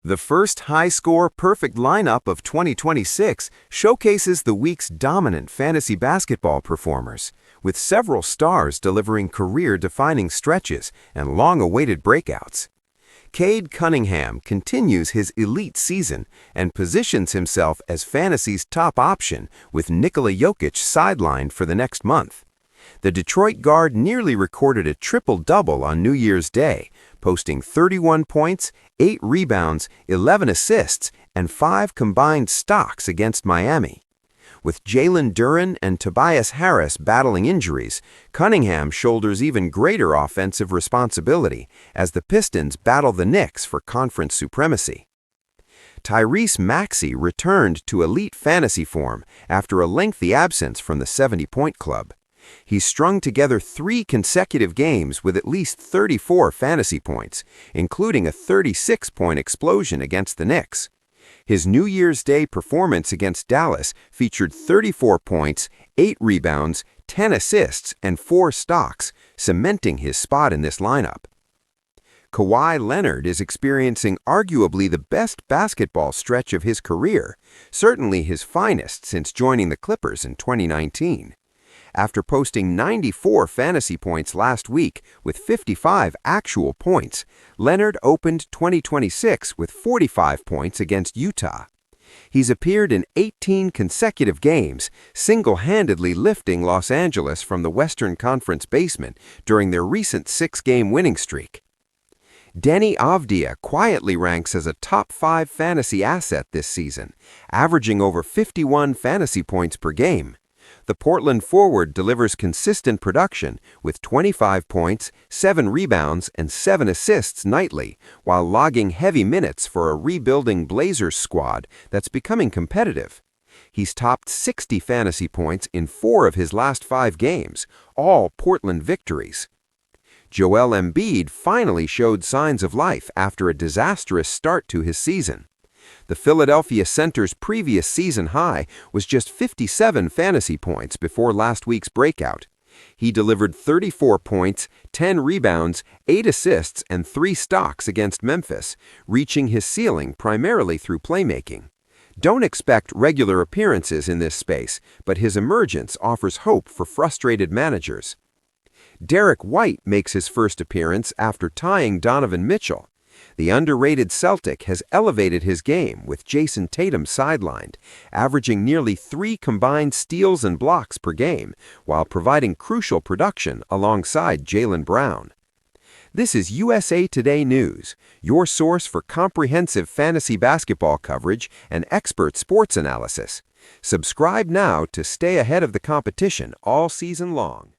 The first high-score perfect lineup of 2026 showcases the week's dominant fantasy basketball performers, with several stars delivering career-defining stretches and long-awaited breakouts. Cade Cunningham continues his elite season and positions himself as fantasy's top option, with Nikola Jokic sidelined for the next month. The Detroit guard nearly recorded a triple-double on New Year's Day, posting 31 points, 8 rebounds, 11 assists, and 5 combined stocks against Miami. With Jalen Duren and Tobias Harris battling injuries, Cunningham shoulders even greater offensive responsibility as the Pistons battle the Knicks for conference supremacy. Tyrese Maxey returned to elite fantasy form after a lengthy absence from the 70-point club. He's strung together 3 consecutive games with at least 34 fantasy points, including a 36-point explosion against the Knicks. His New Year's Day performance against Dallas featured 34 points, 8 rebounds, 10 assists, and 4 stocks, cementing his spot in this lineup. Kawhi Leonard is experiencing arguably the best basketball stretch of his career, certainly his finest since joining the Clippers in 2019. After posting 94 fantasy points last week with 55 actual points, Leonard opened 2026 with 45 points against Utah. He's appeared in 18 consecutive games, single-handedly lifting Los Angeles from the Western Conference basement during their recent 6-game winning streak. Deni Avdija quietly ranks as a top 5 fantasy asset this season, averaging over 51 fantasy points per game. The Portland forward delivers consistent production with 25 points, 7 rebounds, and 7 assists nightly, while logging heavy minutes for a rebuilding Blazers squad that's becoming competitive. He's topped 60 fantasy points in 4 of his last 5 games, all Portland victories. Joel Embiid finally showed signs of life after a disastrous start to his season. The Philadelphia Center's previous season high was just 57 fantasy points before last week's breakout. He delivered 34 points, 10 rebounds, 8 assists, and 3 stocks against Memphis, reaching his ceiling primarily through playmaking. Don't expect regular appearances in this space, but his emergence offers hope for frustrated managers. Derrick White makes his first appearance after tying Donovan Mitchell. The underrated Celtic has elevated his game with Jason Tatum sidelined, averaging nearly 3 combined steals and blocks per game, while providing crucial production alongside Jaylen Brown. This is USA Today News, your source for comprehensive fantasy basketball coverage and expert sports analysis. Subscribe now to stay ahead of the competition all season long.